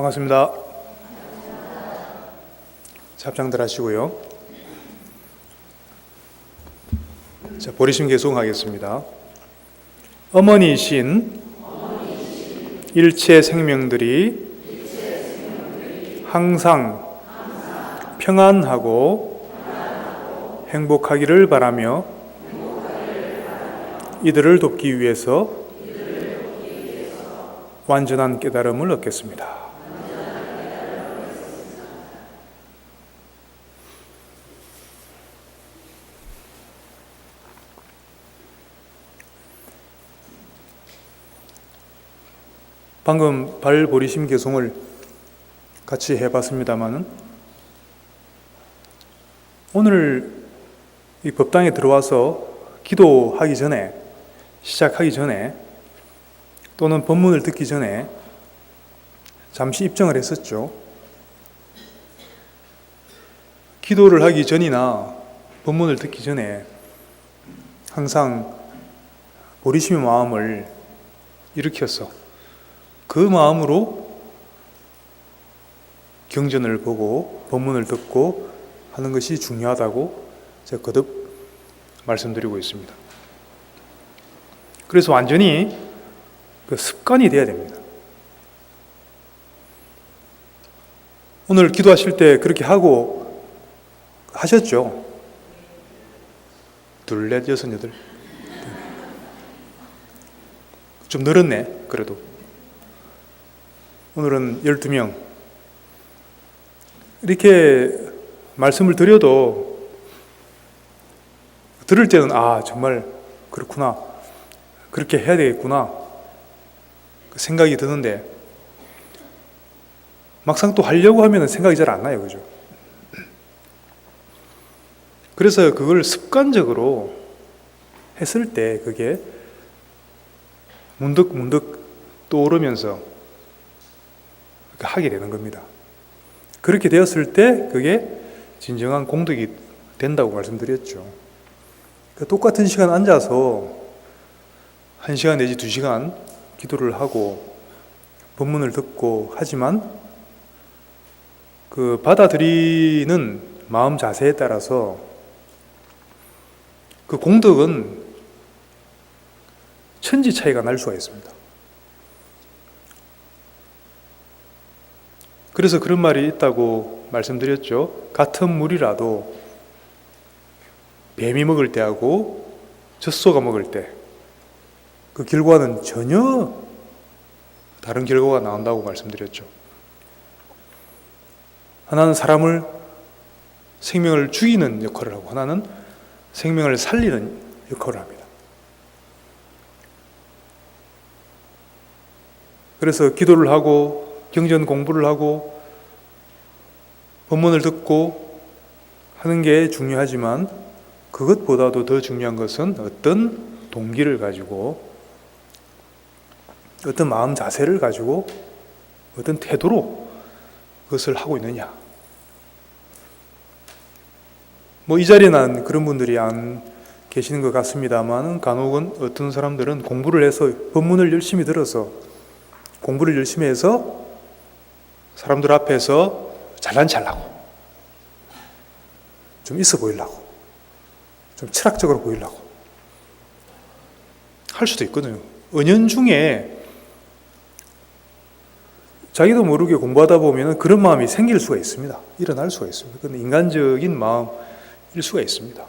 반갑습니다. 합장들 하시고요. 자, 보리심 계속하겠습니다. 어머니이신 일체 생명들이 항상 평안하고 행복하기를 바라며 이들을 돕기 위해서 완전한 깨달음을 얻겠습니다. 방금 발보리심 개송을 같이 해봤습니다마는 오늘 이 법당에 들어와서 기도하기 전에, 시작하기 전에 또는 법문을 듣기 전에 잠시 입정을 했었죠. 기도를 하기 전이나 법문을 듣기 전에 항상 보리심의 마음을 일으켜서 그 마음으로 경전을 보고 법문을 듣고 하는 것이 중요하다고 제가 거듭 말씀드리고 있습니다. 그래서 완전히 그 습관이 되어야 됩니다. 오늘 기도하실 때 그렇게 하고 하셨죠? 둘, 넷, 여섯, 여덟. 좀 늘었네, 그래도. 오늘은 12명. 이렇게 말씀을 드려도 들을 때는 정말 그렇구나. 그렇게 해야 되겠구나. 그 생각이 드는데 막상 또 하려고 하면 생각이 잘 안 나요. 그죠? 그래서 그걸 습관적으로 했을 때 그게 문득문득 떠오르면서 하게 되는 겁니다. 그렇게 되었을 때 그게 진정한 공덕이 된다고 말씀드렸죠. 똑같은 시간 앉아서 1시간 내지 2시간 기도를 하고 법문을 듣고 하지만 그 받아들이는 마음 자세에 따라서 그 공덕은 천지 차이가 날 수가 있습니다. 그래서 그런 말이 있다고 말씀드렸죠. 같은 물이라도 뱀이 먹을 때하고 젖소가 먹을 때 그 결과는 전혀 다른 결과가 나온다고 말씀드렸죠. 하나는 사람을 생명을 죽이는 역할을 하고 하나는 생명을 살리는 역할을 합니다. 그래서 기도를 하고 경전 공부를 하고 법문을 듣고 하는 게 중요하지만 그것보다도 더 중요한 것은 어떤 동기를 가지고 어떤 마음 자세를 가지고 어떤 태도로 그것을 하고 있느냐. 이 자리에는 그런 분들이 안 계시는 것 같습니다만 간혹은 어떤 사람들은 공부를 해서 법문을 열심히 들어서 공부를 열심히 해서 사람들 앞에서 잘난 척하려고 좀 있어 보이려고 좀 철학적으로 보이려고 할 수도 있거든요. 은연중에 자기도 모르게 공부하다 보면 그런 마음이 생길 수가 있습니다. 일어날 수가 있습니다. 그건 인간적인 마음일 수가 있습니다.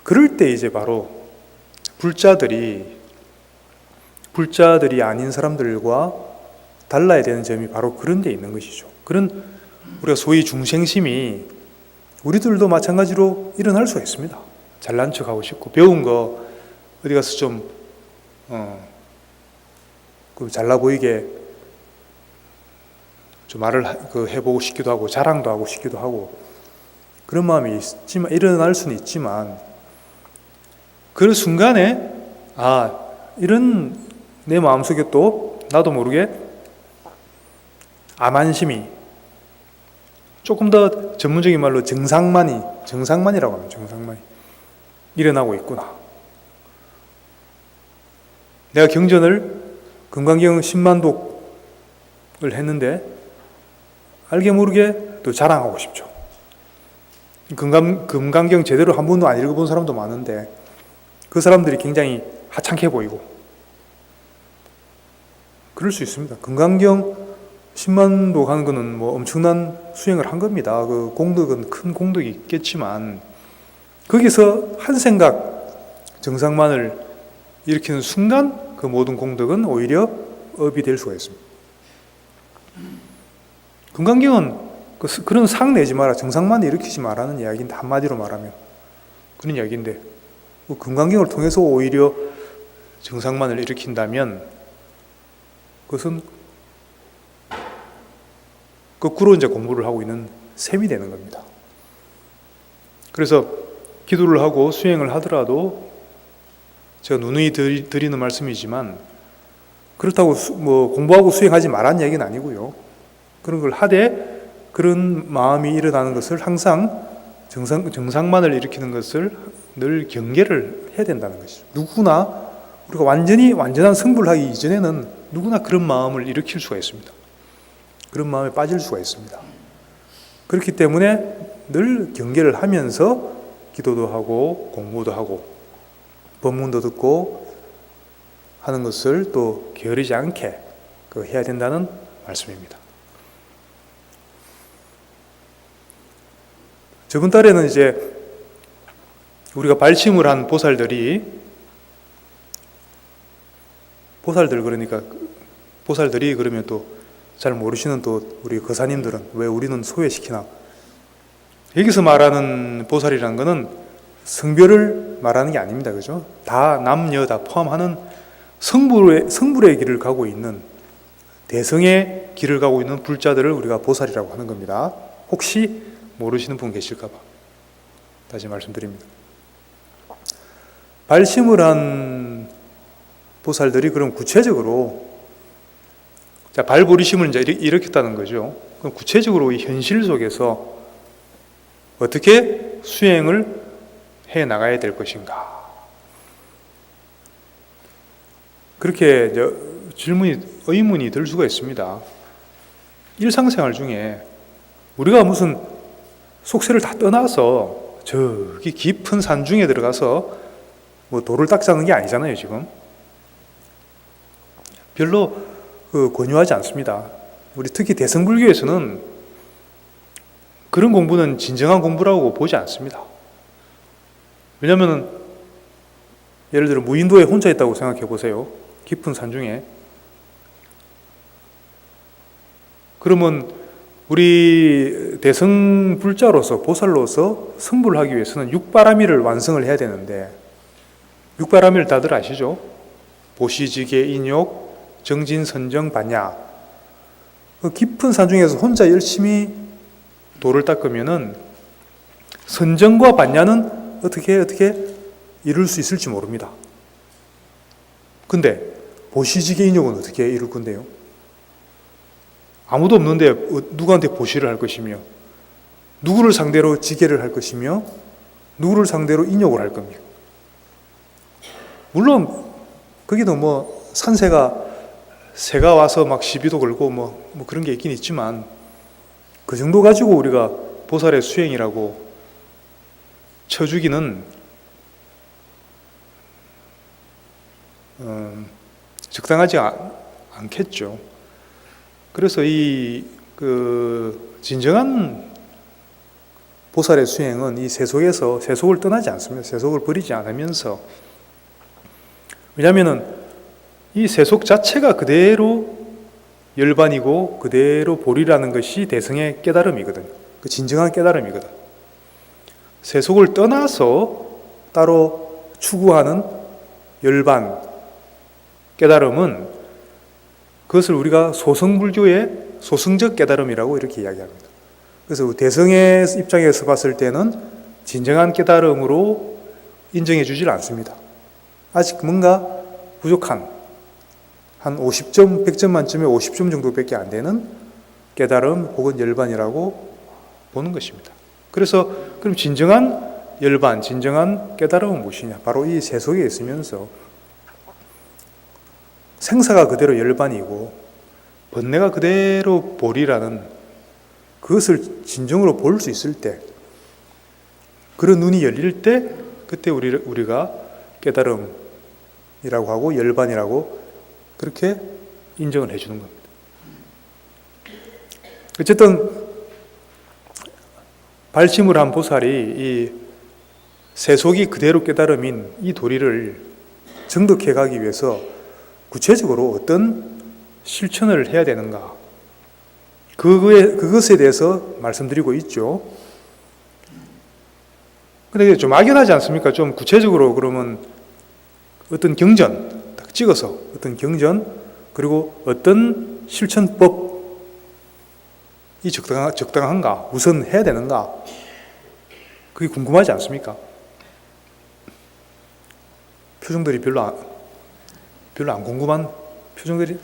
그럴 때 이제 바로 불자들이 아닌 사람들과 달라야 되는 점이 바로 그런 데 있는 것이죠. 그런 우리가 소위 중생심이 우리들도 마찬가지로 일어날 수가 있습니다. 잘난 척하고 싶고 배운 거 어디 가서 좀 잘나 보이게 좀 말을 해보고 싶기도 하고 자랑도 하고 싶기도 하고 그런 마음이 있지만 일어날 수는 있지만 그 순간에 이런 내 마음속에 또 나도 모르게 암안심이 조금 더 전문적인 말로 정상만이라고 합니다. 정상만이 일어나고 있구나. 내가 경전을 금강경 10만독 했는데 알게 모르게 또 자랑하고 싶죠. 금강경 제대로 한 번도 안 읽어본 사람도 많은데 그 사람들이 굉장히 하찮게 보이고 그럴 수 있습니다. 금강경 10만도 가는 거는 뭐 엄청난 수행을 한 겁니다. 그 공덕은 큰 공덕이 있겠지만 거기서 한 생각 정상만을 일으키는 순간 그 모든 공덕은 오히려 업이 될 수가 있습니다. 금강경은 그런 상 내지 마라, 정상만 일으키지 마라는 이야기인데, 한마디로 말하면 그런 이야기인데 금강경을 통해서 오히려 정상만을 일으킨다면 그것은 거꾸로 이제 공부를 하고 있는 셈이 되는 겁니다. 그래서 기도를 하고 수행을 하더라도 제가 누누이 드리는 말씀이지만 그렇다고 뭐 공부하고 수행하지 말라는 얘기는 아니고요. 그런 걸 하되 그런 마음이 일어나는 것을 항상 정상만을 일으키는 것을 늘 경계를 해야 된다는 것이죠. 누구나 우리가 완전한 성불을 하기 이전에는 누구나 그런 마음을 일으킬 수가 있습니다. 그런 마음에 빠질 수가 있습니다. 그렇기 때문에 늘 경계를 하면서 기도도 하고 공부도 하고 법문도 듣고 하는 것을 또 게으르지 않게 해야 된다는 말씀입니다. 저번 달에는 이제 우리가 발심을 한 보살들이 그러면 또 잘 모르시는 또 우리 거사님들은 왜 우리는 소외시키나? 여기서 말하는 보살이라는 것은 성별을 말하는 게 아닙니다. 그죠? 다 남녀 다 포함하는 성불의 길을 가고 있는 대성의 길을 가고 있는 불자들을 우리가 보살이라고 하는 겁니다. 혹시 모르시는 분 계실까 봐 다시 말씀드립니다. 발심을 한 보살들이 그럼 구체적으로 발보리심을 이제 일으켰다는 거죠. 그럼 구체적으로 이 현실 속에서 어떻게 수행을 해 나가야 될 것인가? 그렇게 의문이 들 수가 있습니다. 일상생활 중에 우리가 무슨 속세를 다 떠나서 저기 깊은 산중에 들어가서 뭐 돌을 닦자는 게 아니잖아요, 지금. 별로 권유하지 않습니다. 우리 특히 대성불교에서는 그런 공부는 진정한 공부라고 보지 않습니다. 왜냐하면 예를 들어 무인도에 혼자 있다고 생각해 보세요. 깊은 산중에. 그러면 우리 대성불자로서 보살로서 성불을 하기 위해서는 육바라밀을 완성을 해야 되는데 육바라밀 다들 아시죠? 보시지계, 인욕, 정진, 선정, 반야. 그 깊은 산중에서 혼자 열심히 돌을 닦으면은 선정과 반야는 어떻게 이룰 수 있을지 모릅니다. 근데 보시지계, 인욕은 어떻게 이룰 건데요? 아무도 없는데 누구한테 보시를 할 것이며 누구를 상대로 지계를 할 것이며 누구를 상대로 인욕을 할 겁니까? 물론 거기도 뭐 새가 와서 막 시비도 걸고 뭐 그런 게 있긴 있지만 그 정도 가지고 우리가 보살의 수행이라고 쳐주기는 적당하지 않겠죠. 그래서 진정한 보살의 수행은 이 세속에서 세속을 떠나지 않습니다. 세속을 버리지 않으면서, 왜냐하면은 이 세속 자체가 그대로 열반이고 그대로 보리라는 것이 대성의 깨달음이거든요. 그 진정한 깨달음이거든. 세속을 떠나서 따로 추구하는 열반 깨달음은 그것을 우리가 소성불교의 소승적 깨달음이라고 이렇게 이야기합니다. 그래서 대성의 입장에서 봤을 때는 진정한 깨달음으로 인정해 주질 않습니다. 아직 뭔가 부족한 한 50점, 100점 만점에 50점 정도밖에 안 되는 깨달음 혹은 열반이라고 보는 것입니다. 그래서 그럼 진정한 열반, 진정한 깨달음은 무엇이냐? 바로 이 세속에 있으면서 생사가 그대로 열반이고 번뇌가 그대로 보리라는 그것을 진정으로 볼 수 있을 때, 그런 눈이 열릴 때 그때 우리가 깨달음이라고 하고 열반이라고 그렇게 인정을 해주는 겁니다. 어쨌든 발심을 한 보살이 이 세속이 그대로 깨달음인 이 도리를 정득해 가기 위해서 구체적으로 어떤 실천을 해야 되는가, 그것에 대해서 말씀드리고 있죠. 근데 좀 막연하지 않습니까? 좀 구체적으로 그러면 어떤 경전 딱 찍어서 어떤 경전, 그리고 어떤 실천법이 적당한가, 우선 해야 되는가, 그게 궁금하지 않습니까? 표정들이 별로 안 궁금한 표정들이,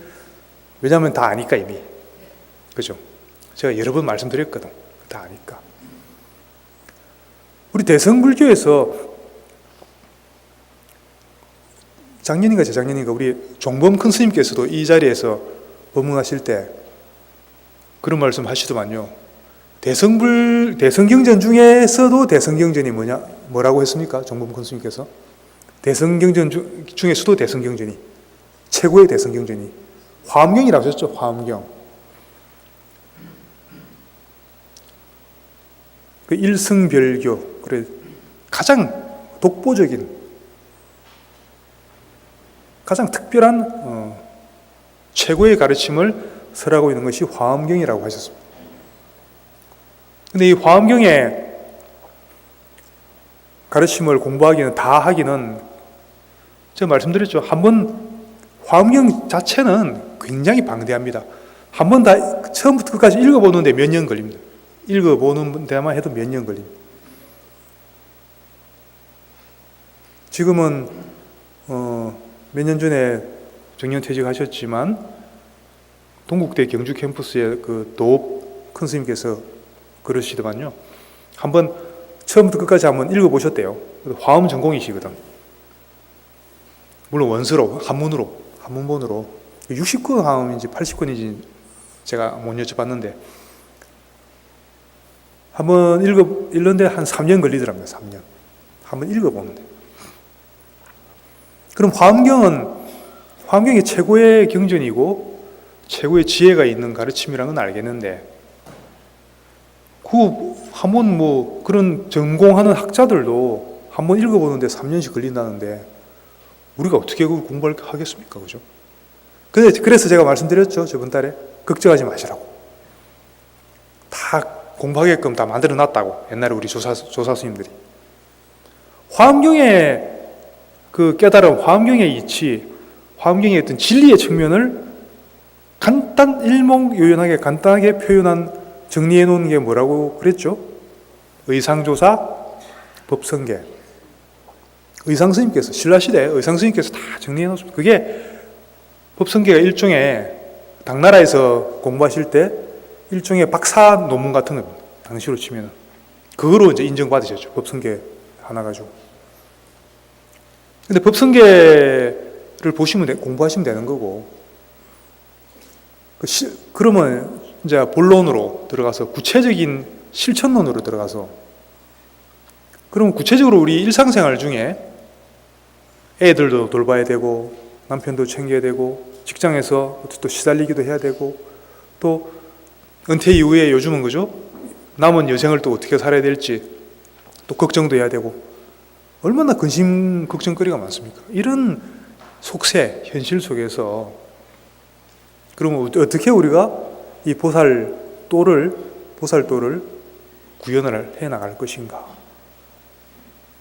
왜냐하면 다 아니까 이미. 그죠? 제가 여러 번 말씀드렸거든. 다 아니까. 우리 대성불교에서 작년인가 재작년인가 우리 종범 큰 스님께서도 이 자리에서 법문하실 때 그런 말씀 하시더만요. 대성경전 중에서도 대성경전이 뭐라고 했습니까? 종범 큰 스님께서. 대성경전 중에서도 대성경전이, 최고의 대성경전이 화엄경이라고 하셨죠. 화엄경. 그 일승별교, 그래 가장 독보적인, 가장 특별한 최고의 가르침을 설하고 있는 것이 화엄경이라고 하셨습니다. 근데 이 화엄경의 가르침을 공부하기는, 다 하기는, 제가 말씀드렸죠. 한번 화엄경 자체는 굉장히 방대합니다. 한번 다 처음부터 끝까지 읽어보는데 몇 년 걸립니다. 읽어보는 데만 해도 몇 년 걸립니다. 지금은 몇 년 전에 정년퇴직하셨지만 동국대 경주 캠퍼스의 그 도읍 큰 스님께서 그러시더만요. 한번 처음부터 끝까지 한번 읽어보셨대요. 화엄 전공이시거든. 물론 원서로, 한문본으로 60권 화엄인지 80권인지 제가 못 여쭤봤는데 한번 읽는데 한 3년 걸리더랍니다. 3년. 한번 읽어보는데. 그럼 화엄경이 최고의 경전이고 최고의 지혜가 있는 가르침이라는 건 알겠는데, 한번 그런 전공하는 학자들도 한번 읽어보는데 3년씩 걸린다는데 우리가 어떻게 그걸 공부를 하겠습니까? 그죠? 그래서 제가 말씀드렸죠. 저번 달에. 걱정하지 마시라고. 다 공부하게끔 다 만들어 놨다고. 옛날에 우리 조사 스님들이. 화엄경의 그 깨달음, 화엄경의 이치, 화엄경의 어떤 진리의 측면을 일목요연하게 간단하게 표현한, 정리해 놓은 게 뭐라고 그랬죠? 의상조사, 법성계. 의상스님께서, 신라시대 의상스님께서 다 정리해 놓습니다. 그게 법성계가 일종의, 당나라에서 공부하실 때 일종의 박사 논문 같은 겁니다. 당시로 치면. 그거로 이제 인정받으셨죠. 법성계 하나 가지고. 근데 법성계를 공부하시면 되는 거고, 그러면 이제 본론으로 들어가서 구체적인 실천론으로 들어가서, 그럼 구체적으로 우리 일상생활 중에 애들도 돌봐야 되고, 남편도 챙겨야 되고, 직장에서 또 시달리기도 해야 되고, 또 은퇴 이후에 요즘은 그죠? 남은 여생을 또 어떻게 살아야 될지 또 걱정도 해야 되고, 얼마나 근심 걱정거리가 많습니까? 이런 속세, 현실 속에서 그러면 어떻게 우리가 이 보살도를 구현을 해 나갈 것인가?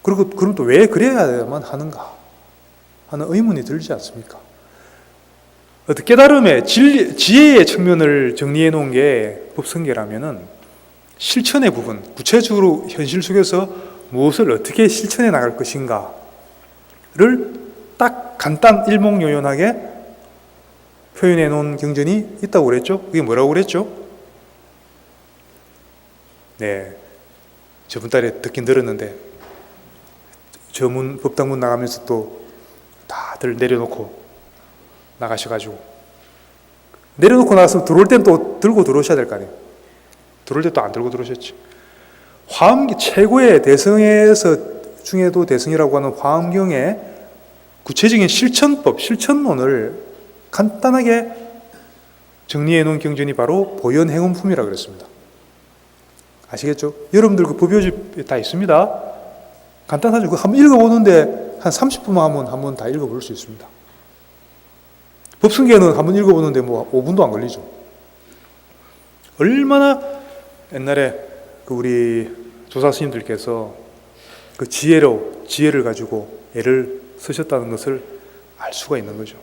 그리고 그럼 또 왜 그래야만 하는가 하는 의문이 들지 않습니까? 어떻게 깨달음의 지혜의 측면을 정리해 놓은 게 법성계라면은 실천의 부분, 구체적으로 현실 속에서 무엇을 어떻게 실천해 나갈 것인가를 딱 일목요연하게 표현해 놓은 경전이 있다고 그랬죠? 그게 뭐라고 그랬죠? 네, 저번 달에 듣긴 들었는데 법당문 나가면서 또 다들 내려놓고 나가셔가지고 내려놓고 나서 들어올 땐 또 들고 들어오셔야 될 거 아니에요. 들어올 때 또 안 들고 들어오셨지. 화엄경, 최고의 대성에서 중에도 대성이라고 하는 화엄경의 구체적인 실천법, 실천론을 간단하게 정리해 놓은 경전이 바로 보현행음품이라고 그랬습니다. 아시겠죠? 여러분들 그 법요집에 다 있습니다. 간단하죠. 그거 한번 읽어보는데 한 30분만 하면 한번 다 읽어볼 수 있습니다. 법승계는 한번 읽어보는데 뭐 5분도 안 걸리죠. 얼마나 옛날에 그 우리 조사 스님들께서 그 지혜를 가지고 애를 쓰셨다는 것을 알 수가 있는 거죠.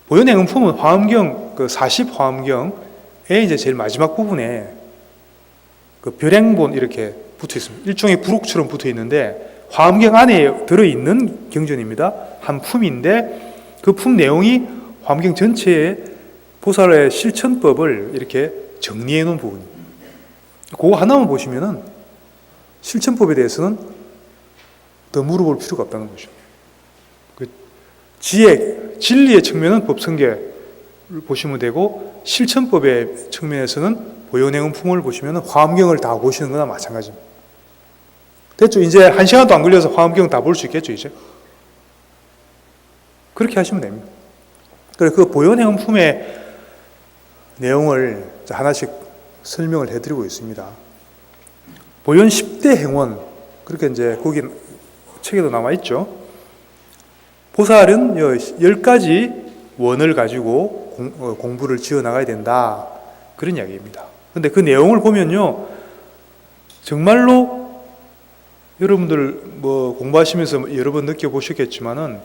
보현행음품은 화엄경, 그 40화엄경의 이제 제일 마지막 부분에 그 별행본 이렇게 붙어 있습니다. 일종의 부록처럼 붙어 있는데 화엄경 안에 들어있는 경전입니다. 한 품인데 그 품 내용이 화엄경 전체의 보살의 실천법을 이렇게 정리해 놓은 부분입니다. 그거 하나만 보시면은 실천법에 대해서는 더 물어볼 필요가 없다는 거죠. 그 지혜, 진리의 측면은 법성계를 보시면 되고 실천법의 측면에서는 보현행음품을 보시면 화엄경을 다 보시는 거나 마찬가지입니다. 됐죠? 이제 1시간도 안 걸려서 화엄경 다 볼 수 있겠죠, 이제? 그렇게 하시면 됩니다. 그래서 그 보현행음품의 내용을 하나씩 설명을 해드리고 있습니다. 보현 10대 행원, 그렇게 이제 거기 책에도 나와 있죠. 보살은 10가지 원을 가지고 공부를 지어 나가야 된다. 그런 이야기입니다. 근데 그 내용을 보면요, 정말로 여러분들 뭐 공부하시면서 여러 번 느껴보셨겠지만은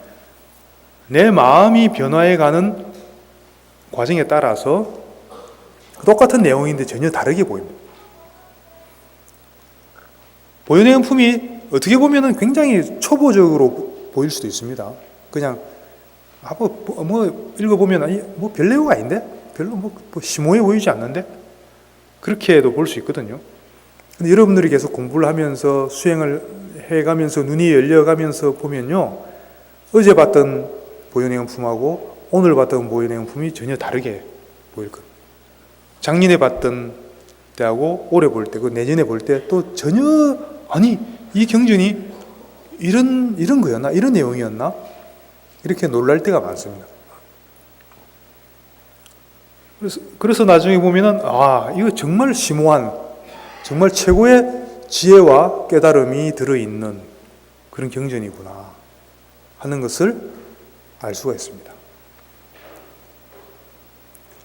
내 마음이 변화해가는 과정에 따라서 똑같은 내용인데 전혀 다르게 보입니다. 보현행품이 어떻게 보면은 굉장히 초보적으로 보일 수도 있습니다. 그냥 뭐 읽어보면 뭐 별 내용 아닌데? 별로 뭐 심오해 보이지 않는데? 그렇게도 볼 수 있거든요. 근데 여러분들이 계속 공부를 하면서 수행을 해가면서 눈이 열려가면서 보면요, 어제 봤던 보현행품하고 오늘 봤던 보현행품이 전혀 다르게 보일 거예요. 작년에 봤던 때하고 올해 볼 때, 그 내년에 볼 때 또 전혀, 아니 이 경전이 이런 거였나? 이런 내용이었나? 이렇게 놀랄 때가 많습니다. 그래서 나중에 보면은 이거 정말 심오한, 정말 최고의 지혜와 깨달음이 들어있는 그런 경전이구나 하는 것을 알 수가 있습니다.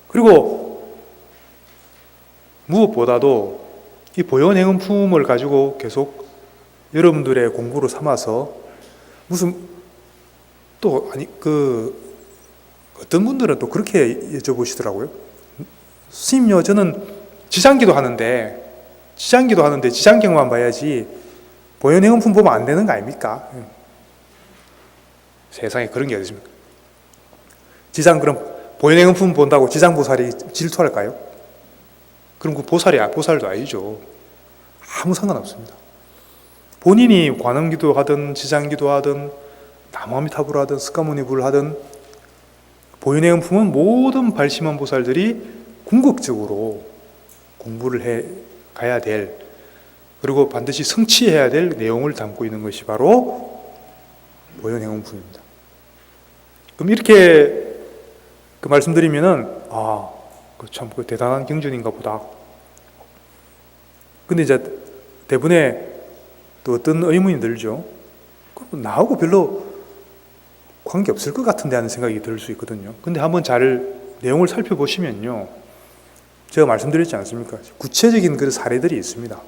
그리고 무엇보다도 이 보현행음품을 가지고 계속 여러분들의 공부로 삼아서 무슨 또 어떤 분들은 또 그렇게 여쭤보시더라고요. 스님요, 저는 지장기도 하는데 지장경만 봐야지 보현행음품 보면 안 되는 거 아닙니까? 세상에 그런 게 어디 있습니까? 그럼 보현행음품 본다고 지장보살이 질투할까요? 그럼 그 보살도 아니죠. 아무 상관없습니다. 본인이 관음기도 하든 지장기도 하든 나무아미타불을 하든 스가모니불을 하든 보현행음품은 모든 발심한 보살들이 궁극적으로 공부를 해 가야 될, 그리고 반드시 성취해야 될 내용을 담고 있는 것이 바로 보현행음품입니다. 그럼 이렇게 말씀드리면은 참 대단한 경전인가 보다. 근데 이제 대부분의 또 어떤 의문이 들죠. 나하고 별로 관계 없을 것 같은데 하는 생각이 들 수 있거든요. 근데 한번 잘 내용을 살펴보시면요, 제가 말씀드렸지 않습니까? 구체적인 그런 사례들이 있습니다.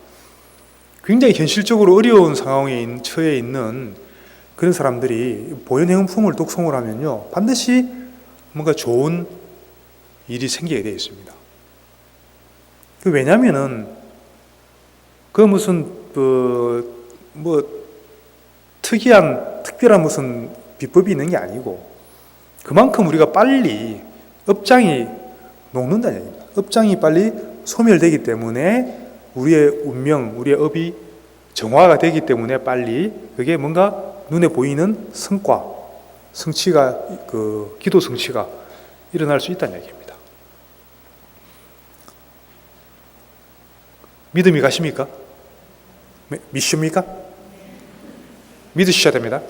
굉장히 현실적으로 어려운 상황에 처해 있는 그런 사람들이 보현행음품을 독송을 하면요, 반드시 뭔가 좋은 일이 생기게 되어 있습니다. 왜냐하면은 그 무슨 특별한 무슨 비법이 있는 게 아니고 그만큼 우리가 빨리 업장이 녹는다는 얘기입니다. 업장이 빨리 소멸되기 때문에 우리의 운명, 우리의 업이 정화가 되기 때문에 빨리 그게 뭔가 눈에 보이는 성과, 성취가, 기도 성취가 일어날 수 있다는 얘기입니다. 믿음이 가십니까? 믿습니까? 믿으셔야 됩니다.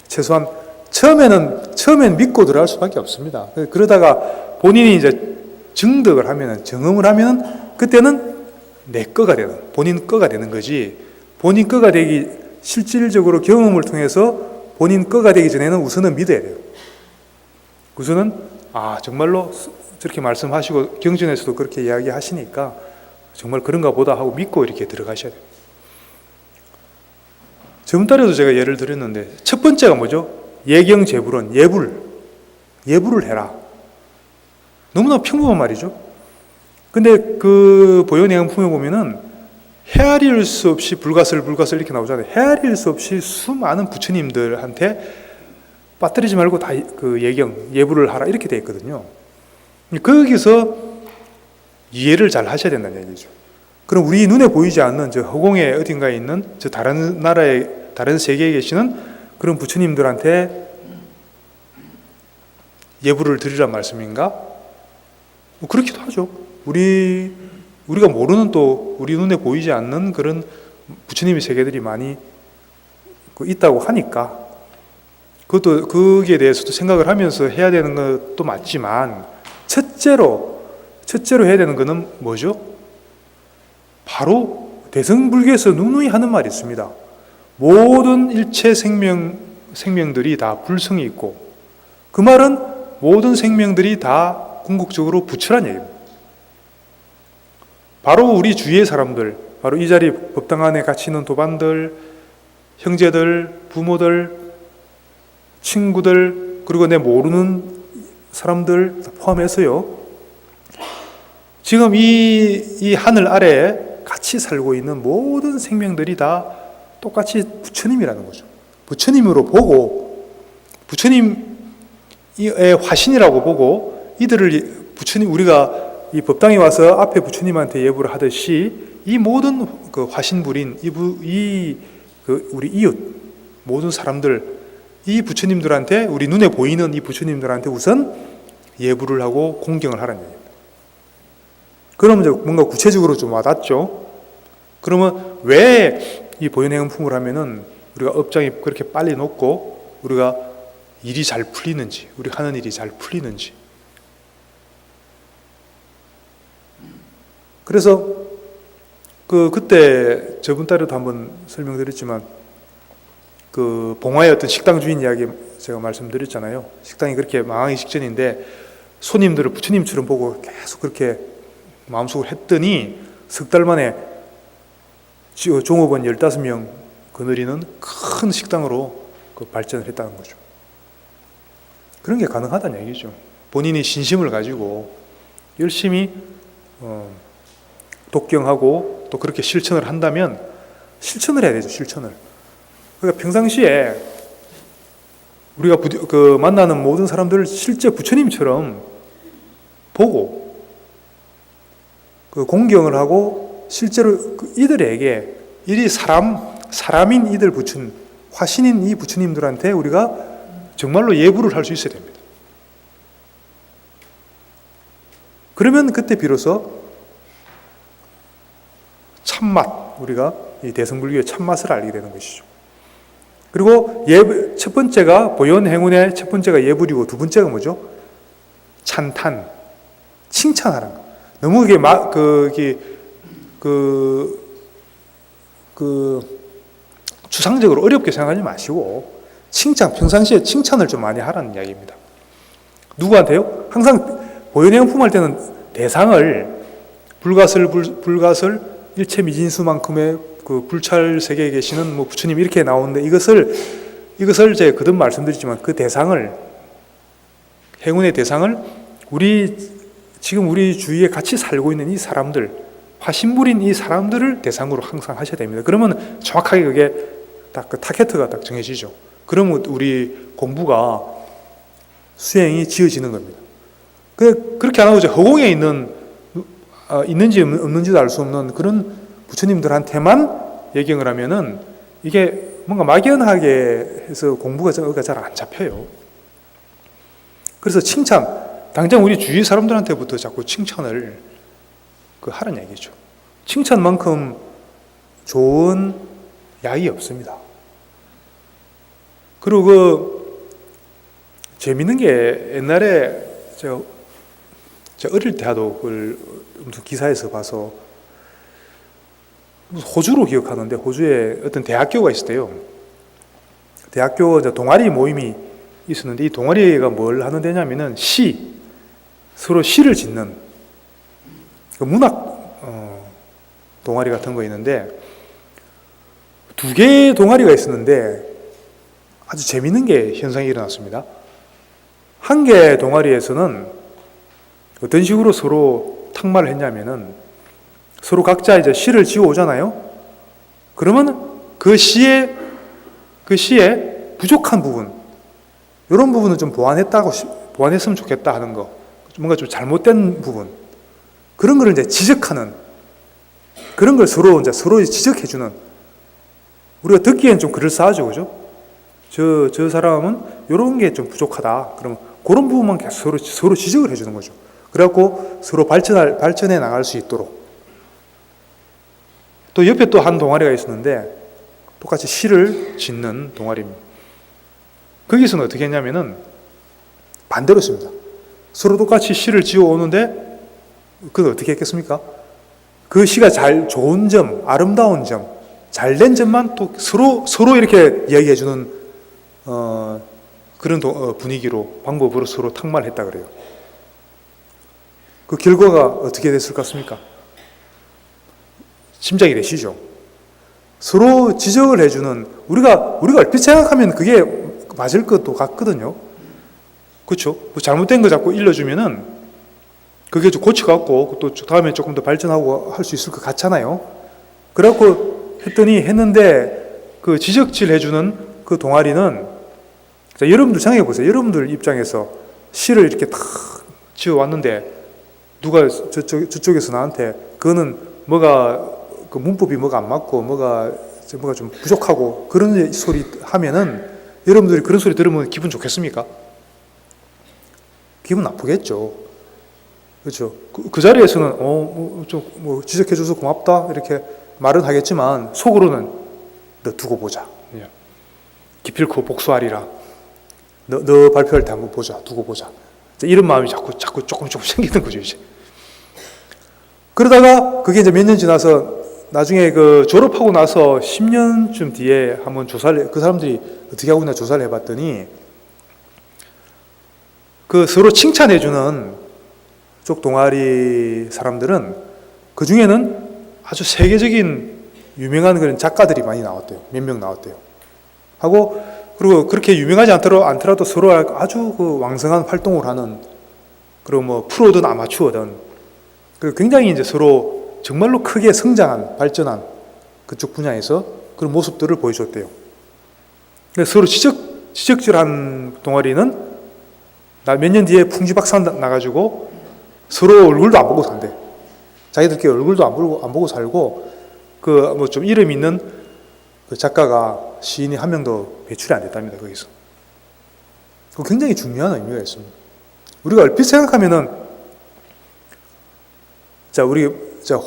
최소한 처음엔 믿고 들어갈 수밖에 없습니다. 그러다가 본인이 이제 증득을 하면은, 경험을 하면은, 그때는 내 거가 되는, 본인 거가 되는 거지, 본인 거가 되기, 실질적으로 경험을 통해서 본인 거가 되기 전에는 우선은 믿어야 돼요. 우선은, 정말로 저렇게 말씀하시고, 경전에서도 그렇게 이야기하시니까, 정말 그런가 보다 하고 믿고 이렇게 들어가셔야 돼요. 저번 달에도 제가 예를 들었는데, 첫 번째가 뭐죠? 예경제불은 예불을 해라. 너무나 평범한 말이죠. 근데 그 보현행품에 보면은 헤아릴 수 없이 불가설 이렇게 나오잖아요. 헤아릴 수 없이 수많은 부처님들한테 빠뜨리지 말고 다 그 예불을 하라 이렇게 되어 있거든요. 거기서 이해를 잘 하셔야 된다는 얘기죠. 그럼 우리 눈에 보이지 않는 저 허공에 어딘가에 있는 저 다른 나라에, 다른 세계에 계시는 그런 부처님들한테 예불을 드리란 말씀인가? 그렇기도 하죠. 우리가 모르는 또 우리 눈에 보이지 않는 그런 부처님의 세계들이 많이 있다고 하니까 그것도 거기에 대해서도 생각을 하면서 해야 되는 것도 맞지만 첫째로 해야 되는 것은 뭐죠? 바로 대승불교에서 누누이 하는 말이 있습니다. 모든 일체 생명들이 다 불성이 있고, 그 말은 모든 생명들이 다 궁극적으로 부처란 얘기입니다. 바로 우리 주위의 사람들, 바로 이 자리 법당 안에 같이 있는 도반들, 형제들, 부모들, 친구들, 그리고 내 모르는 사람들 포함해서요. 지금 이 하늘 아래에 같이 살고 있는 모든 생명들이 다 똑같이 부처님이라는 거죠. 부처님으로 보고, 부처님의 화신이라고 보고, 이들을 우리가 이 법당에 와서 앞에 부처님한테 예불을 하듯이 이 모든 그 화신불인 우리 이웃 모든 사람들, 이 부처님들한테, 우리 눈에 보이는 이 부처님들한테 우선 예불을 하고 공경을 하라는 얘기입니다. 그러면 이제 뭔가 구체적으로 좀 와닿죠. 그러면 왜 이 보현행품을 하면은 우리가 업장이 그렇게 빨리 높고 우리가 일이 잘 풀리는지, 우리 하는 일이 잘 풀리는지. 그래서 그때 저번 달에도 한번 설명드렸지만 그 봉화의 어떤 식당 주인 이야기 제가 말씀드렸잖아요. 식당이 그렇게 망하기 직전인데 손님들을 부처님처럼 보고 계속 그렇게 마음속으로 했더니 석 달 만에 종업원 15명 거느리는 큰 식당으로 발전을 했다는 거죠. 그런 게 가능하다는 얘기죠. 본인이 신심을 가지고 열심히 독경하고 또 그렇게 실천을 한다면 실천을 해야 되죠. 실천을. 그러니까 평상시에 우리가 만나는 모든 사람들을 실제 부처님처럼 보고 공경을 하고 실제로 이들에게 사람인 이들 부처님, 화신인 이 부처님들한테 우리가 정말로 예불을 할 수 있어야 됩니다. 그러면 그때 비로소 참맛, 우리가 이 대승불교의 참맛을 알게 되는 것이죠. 그리고 첫 번째가 보현행운의 첫 번째가 예불이고 두 번째가 뭐죠? 찬탄, 칭찬하는 거. 너무 추상적으로 어렵게 생각하지 마시고 평상시에 칭찬을 좀 많이 하라는 이야기입니다. 누구한테요? 항상 보현행품 할 때는 대상을 불가설 일체미진수만큼의 그 불찰 세계에 계시는 부처님 이렇게 나오는데 이것을 제가 거듭 말씀드리지만 그 대상을, 행운의 대상을 지금 우리 주위에 같이 살고 있는 이 사람들, 화신불인 이 사람들을 대상으로 항상 하셔야 됩니다. 그러면 정확하게 그게 딱 그 타겟가 딱 정해지죠. 그러면 우리 공부가 수행이 지어지는 겁니다. 그렇게 안 하고 이제 허공에 있는지 없는지도 알 수 없는 그런 부처님들한테만 예경을 하면은 이게 뭔가 막연하게 해서 공부가 잘 안 잡혀요. 그래서 칭찬, 당장 우리 주위 사람들한테부터 자꾸 칭찬을 하라는 얘기죠. 칭찬만큼 좋은 약이 없습니다. 그리고 재밌는 게 옛날에 제가 어릴 때 하도 그걸 무슨 기사에서 봐서 호주로 기억하는데 호주에 어떤 대학교가 있었대요. 대학교 이제 동아리 모임이 있었는데 이 동아리가 뭘 하는 데냐면은 서로 시를 짓는 그 문학 동아리 같은 거 있는데 2개의 동아리가 있었는데 아주 재밌는 게 현상이 일어났습니다. 한 개의 동아리에서는 어떤 식으로 서로 탁말을 했냐면은 서로 각자 이제 시를 지어 오잖아요. 그러면 그 시에 부족한 부분, 이런 부분은 좀 보완했으면 좋겠다 하는 거, 뭔가 좀 잘못된 부분, 그런 거를 이제 지적하는, 그런 걸 서로 지적해주는, 우리가 듣기엔 좀 그럴싸하죠, 그죠? 저 사람은 이런 게 좀 부족하다. 그러면 그런 부분만 계속 서로 지적을 해주는 거죠. 그래갖고 서로 발전해 나갈 수 있도록. 또 옆에 또 한 동아리가 있었는데 똑같이 시를 짓는 동아리입니다. 거기서는 어떻게 했냐면은 반대로 했습니다. 서로 똑같이 시를 지어 오는데 그건 어떻게 했겠습니까? 그 시가 좋은 점, 아름다운 점, 잘된 점만 또 서로 이렇게 이야기해주는 그런 분위기로, 방법으로 서로 탁말했다 그래요. 그 결과가 어떻게 됐을 것 같습니까? 짐작이 되시죠? 서로 지적을 해주는, 우리가 얼핏 생각하면 그게 맞을 것도 같거든요. 그렇죠? 잘못된 거 자꾸 일러주면은 그게 좀 고쳐갖고 또 다음에 조금 더 발전하고 할 수 있을 것 같잖아요. 그래갖고 했는데 그 지적질 해주는 그 동아리는, 자, 여러분들 생각해 보세요. 여러분들 입장에서 시를 이렇게 탁 지어왔는데 누가 저쪽에서 나한테 그거는 그 문법이 뭐가 안 맞고 뭐가 좀 부족하고 그런 소리 하면은 여러분들이 그런 소리 들으면 기분 좋겠습니까? 기분 나쁘겠죠. 그렇죠. 그 자리에서는 좀 지적해줘서 고맙다 이렇게 말은 하겠지만 속으로는 너 두고 보자. 기필코 복수하리라. 너 발표할 때 한번 보자. 두고 보자. 이런 마음이 자꾸 조금 생기는 거죠, 이제. 그러다가 그게 이제 몇 년 지나서 나중에 그 졸업하고 나서 10년쯤 뒤에 한번 그 사람들이 어떻게 하고 있나 조사를 해봤더니 그 서로 칭찬해주는 쪽 동아리 사람들은 그 중에는 아주 세계적인 유명한 그런 작가들이 많이 나왔대요. 몇 명 나왔대요. 그리고 그렇게 유명하지 않더라도 서로 아주 그 왕성한 활동을 하는, 그리고 뭐 프로든 아마추어든, 그리고 굉장히 이제 서로 정말로 크게 발전한 그쪽 분야에서 그런 모습들을 보여줬대요. 서로 지적질한 동아리는 몇 년 뒤에 풍지박산 나가지고 서로 얼굴도 안 보고 산대. 자기들끼리 얼굴도 안 보고 살고, 그 뭐 좀 이름 있는 그 작가가, 시인이 한 명도 배출이 안 됐답니다, 거기서. 그 굉장히 중요한 의미가 있습니다. 우리가 얼핏 생각하면은,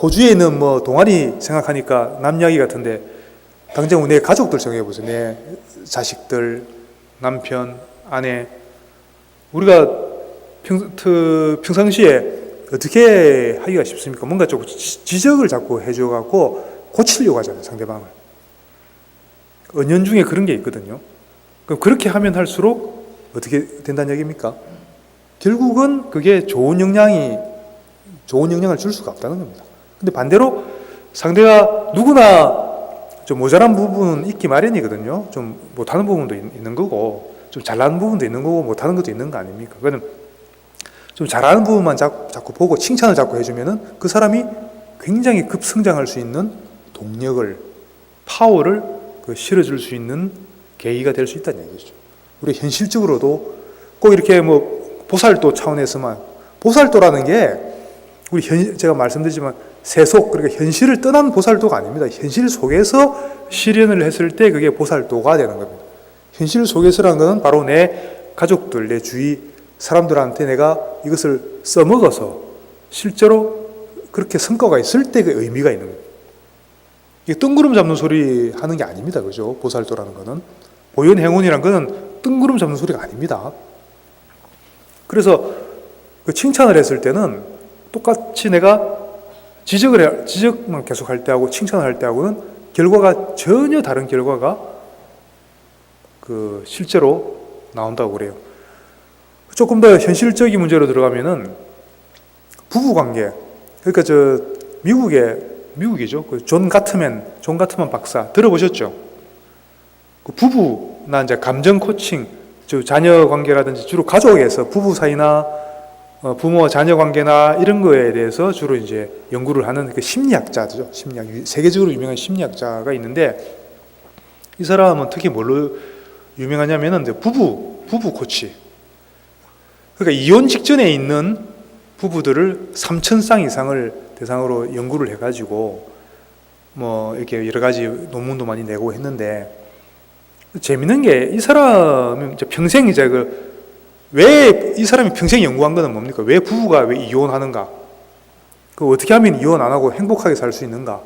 호주에 있는 뭐 동아리 생각하니까 남 이야기 같은데, 당장 내 가족들 생각해보세요. 내 자식들, 남편, 아내. 우리가 평상시에 어떻게 하기가 쉽습니까? 뭔가 좀 지적을 자꾸 해줘갖고 고치려고 하잖아요, 상대방을. 은연중에 그런 게 있거든요. 그럼 그렇게 하면 할수록 어떻게 된다는 얘기입니까? 결국은 그게 좋은 영향을 줄 수가 없다는 겁니다. 근데 반대로 상대가 누구나 좀 모자란 부분은 있기 마련이거든요. 좀 못하는 부분도 있는 거고, 좀 잘하는 부분도 있는 거고, 못하는 것도 있는 거 아닙니까? 그거는 좀 잘하는 부분만 자꾸 보고 칭찬을 자꾸 해주면은 그 사람이 굉장히 급성장할 수 있는 파워를 실어줄 수 있는 계기가 될 수 있다는 얘기죠. 우리 현실적으로도 꼭 이렇게 뭐 보살도 차원에서만, 보살도라는 게 제가 말씀드리지만 세속, 그러니까 현실을 떠난 보살도가 아닙니다. 현실 속에서 실현을 했을 때 그게 보살도가 되는 겁니다. 현실 속에서라는 것은 바로 내 가족들, 내 주위 사람들한테 내가 이것을 써먹어서 실제로 그렇게 성과가 있을 때 그 의미가 있는 거예요. 이게 뜬구름 잡는 소리 하는 게 아닙니다. 그죠? 보살도라는 거는. 보현행운이란 거는 뜬구름 잡는 소리가 아닙니다. 그래서 그 칭찬을 했을 때는 똑같이 내가 지적만 계속 할 때하고 칭찬을 할 때하고는 결과가 전혀 다른 결과가 그 실제로 나온다고 그래요. 조금 더 현실적인 문제로 들어가면은 부부 관계. 그러니까 미국이죠. 그 존 가트만 박사 들어보셨죠? 그 부부나 이제 감정 코칭, 자녀 관계라든지 주로 가족에서 부부 사이나 부모와 자녀 관계나 이런 거에 대해서 주로 이제 연구를 하는 그 심리학자죠. 세계적으로 유명한 심리학자가 있는데 이 사람은 특히 뭘로 유명하냐면은 이제 부부 코치. 그러니까 이혼 직전에 있는 부부들을 3,000쌍 이상을 대상으로 연구를 해가지고 뭐 이렇게 여러 가지 논문도 많이 내고 했는데 재밌는 게 이 사람이 평생 이제 왜 이 사람이 평생 연구한 거는 뭡니까? 왜 부부가 왜 이혼하는가? 그 어떻게 하면 이혼 안 하고 행복하게 살 수 있는가?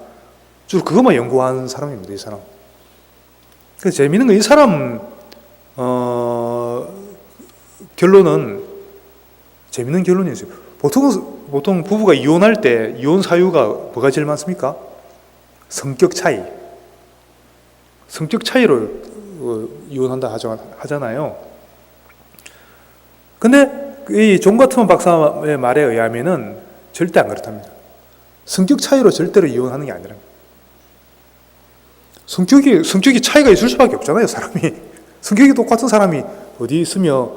주로 그것만 연구한 사람입니다. 이 사람. 그래서 재밌는 거 이 사람 결론은 재밌는 결론이 있어요. 보통 부부가 이혼할 때 이혼 사유가 뭐가 제일 많습니까? 성격 차이로 이혼한다 하잖아요. 근데 이 존 가트먼 박사의 말에 의하면은 절대 안 그렇답니다. 성격 차이로 절대로 이혼하는 게 아니라 성격이 차이가 있을 수밖에 없잖아요. 사람이 성격이 똑같은 사람이 어디 있으며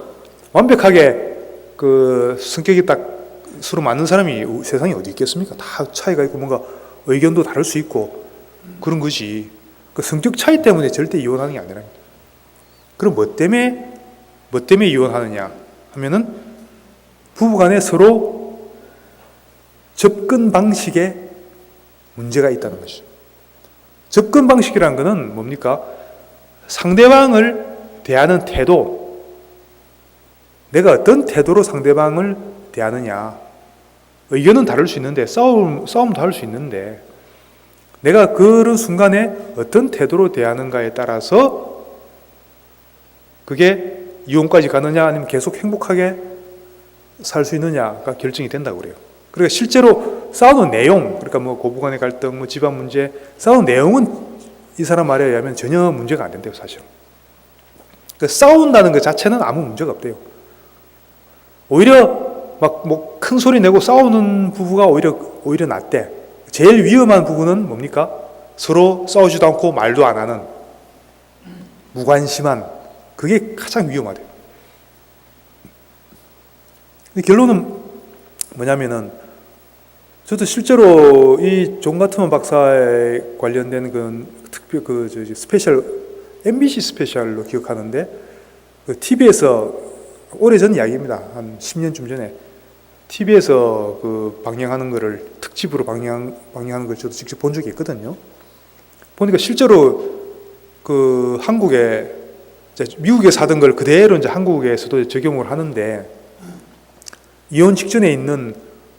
완벽하게 그 성격이 딱 서로 맞는 사람이 세상에 어디 있겠습니까? 다 차이가 있고 뭔가 의견도 다를 수 있고 그런 거지. 그 성격 차이 때문에 절대 이혼하는 게 아니라. 그럼 뭐 때문에 이혼하느냐 하면은 부부간에 서로 접근 방식에 문제가 있다는 것이죠. 접근 방식이라는 것은 뭡니까? 상대방을 대하는 태도. 내가 어떤 태도로 상대방을 대하느냐. 의견은 다를 수 있는데 싸움도 할 수 있는데 내가 그런 순간에 어떤 태도로 대하는가에 따라서 그게 이혼까지 가느냐 아니면 계속 행복하게 살 수 있느냐가 결정이 된다고 그래요. 그러니까 실제로 싸우는 내용, 그러니까 뭐 고부간의 갈등, 뭐 집안 문제, 싸우는 내용은 이 사람 말에 의하면 전혀 문제가 안 된대요, 사실은. 그러니까 싸운다는 것 자체는 아무 문제가 없대요. 오히려 막 뭐 큰 소리 내고 싸우는 부부가 오히려 낫대. 제일 위험한 부분은 뭡니까? 서로 싸우지도 않고 말도 안 하는 무관심한 그게 가장 위험하대요. 결론은 뭐냐면은 저도 실제로 이 존 가트먼 박사에 관련된 스페셜 MBC 스페셜로 기억하는데 그 TV에서 오래전 이야기입니다. 한 10년쯤 전에 TV에서 그 방영하는 거를 특집으로 방영하는 걸 저도 직접 본 적이 있거든요. 보니까 실제로 그 미국에서 하던 걸 그대로 이제 한국에서도 적용을 하는데 이혼 직전에 있는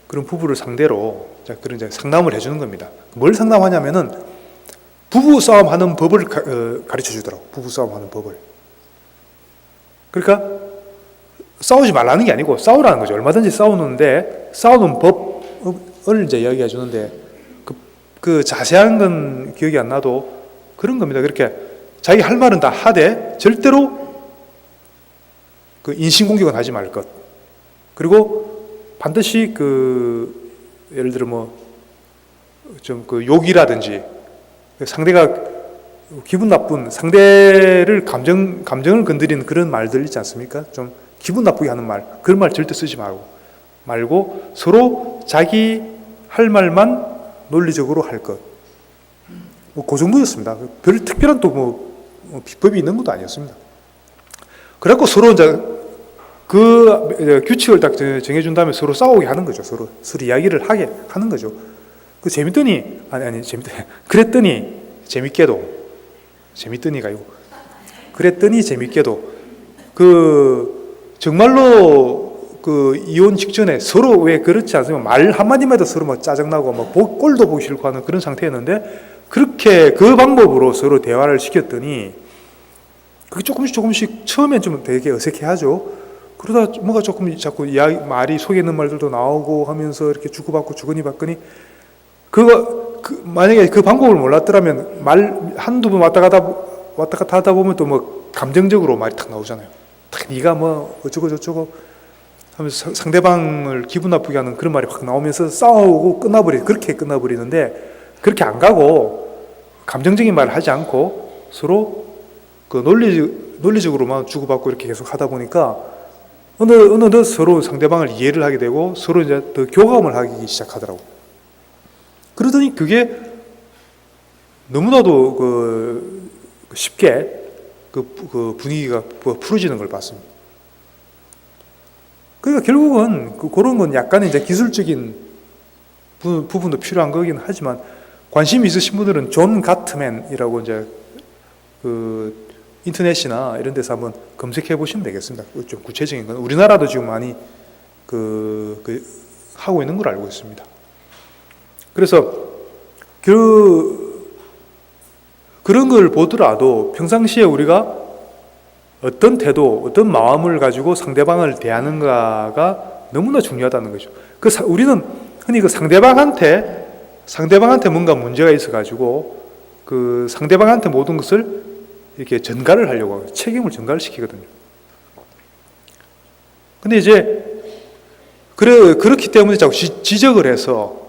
그런 부부를 상대로 그런 이제 상담을 해주는 겁니다. 뭘 상담하냐면은 부부 싸움하는 법을 가르쳐 주더라고. 부부 싸움하는 법을. 그러니까 싸우지 말라는 게 아니고 싸우라는 거죠. 얼마든지 싸우는데 싸우는 법을 이제 이야기해 주는데 그 자세한 건 기억이 안 나도 그런 겁니다. 그렇게 자기 할 말은 다 하되 절대로 그 인신공격은 하지 말 것. 그리고 반드시 예를 들어 욕이라든지 상대가 기분 나쁜 상대를 감정을 건드리는 그런 말들 있지 않습니까? 좀 기분 나쁘게 하는 말, 그런 말 절대 쓰지 말고 서로 자기 할 말만 논리적으로 할 것. 그 정도였습니다. 별 특별한 비법이 있는 것도 아니었습니다. 그래갖고 서로 이제 그 규칙을 딱 정해준 다음에 서로 싸우게 하는 거죠. 서로 이야기를 하게 하는 거죠. 그랬더니 재밌게도 정말로 그 이혼 직전에 서로 왜 그렇지 않습니까? 말 한마디만 해도 서로 막 짜증나고 막 꼴도 보기 싫고 하는 그런 상태였는데, 그렇게 그 방법으로 서로 대화를 시켰더니 그게 조금씩 처음엔 좀 되게 어색해하죠. 그러다 뭔가 조금 자꾸 말이 속에 있는 말들도 나오고 하면서 이렇게 주고받고 주거니 받거니, 만약에 그 방법을 몰랐더라면 말 한두 번 왔다 갔다 하다 보면 또 뭐 감정적으로 말이 탁 나오잖아요. 탁 네가 뭐 어쩌고 저쩌고 하면서 상대방을 기분 나쁘게 하는 그런 말이 확 나오면서 싸우고 그렇게 끝나버리는데, 그렇게 안 가고 감정적인 말을 하지 않고 서로 그 논리적으로만 주고받고 이렇게 계속 하다 보니까 어느덧 서로 상대방을 이해를 하게 되고 서로 이제 더 교감을 하기 시작하더라고. 그러더니 그게 너무나도 쉽게 그 분위기가 풀어지는 걸 봤습니다. 그러니까 결국은 그런 건 약간의 이제 기술적인 부분도 필요한 거긴 하지만, 관심이 있으신 분들은 존 가트맨이라고 이제 그 인터넷이나 이런 데서 한번 검색해 보시면 되겠습니다. 좀 구체적인 건 우리나라도 지금 많이 하고 있는 걸 알고 있습니다. 그래서 그런 걸 보더라도 평상시에 우리가 어떤 태도, 어떤 마음을 가지고 상대방을 대하는가가 너무나 중요하다는 거죠. 우리는 흔히 상대방한테 뭔가 문제가 있어가지고 그 상대방한테 모든 것을 이렇게 전가를 하려고 하고 책임을 전가를 시키거든요. 근데 이제 그렇기 때문에 자꾸 지적을 해서